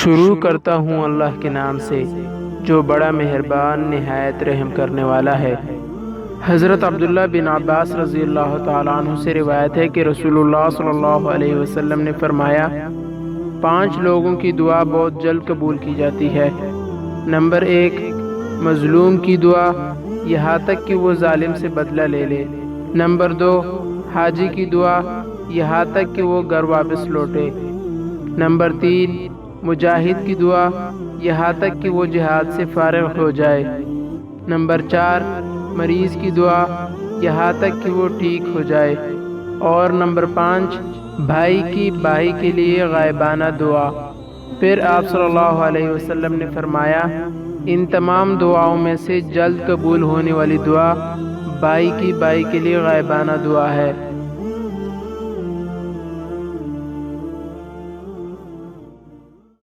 شروع کرتا ہوں اللہ کے نام سے جو بڑا مہربان نہایت رحم کرنے والا ہے۔ حضرت عبداللہ بن عباس رضی اللہ تعالیٰ عنہ سے روایت ہے کہ رسول اللہ صلی اللہ علیہ وسلم نے فرمایا 5 لوگوں کی دعا بہت جلد قبول کی جاتی ہے۔ نمبر 1، مظلوم کی دعا یہاں تک کہ وہ ظالم سے بدلہ لے لے۔ نمبر 2، حاجی کی دعا یہاں تک کہ وہ گھر واپس لوٹے۔ نمبر 3، مجاہد کی دعا یہاں تک کہ وہ جہاد سے فارغ ہو جائے۔ نمبر 4، مریض کی دعا یہاں تک کہ وہ ٹھیک ہو جائے۔ اور نمبر 5، بھائی کی بھائی کے لیے غائبانہ دعا۔ پھر آپ صلی اللہ علیہ وسلم نے فرمایا ان تمام دعاؤں میں سے جلد قبول ہونے والی دعا بھائی کی بھائی کے لیے غائبانہ دعا ہے۔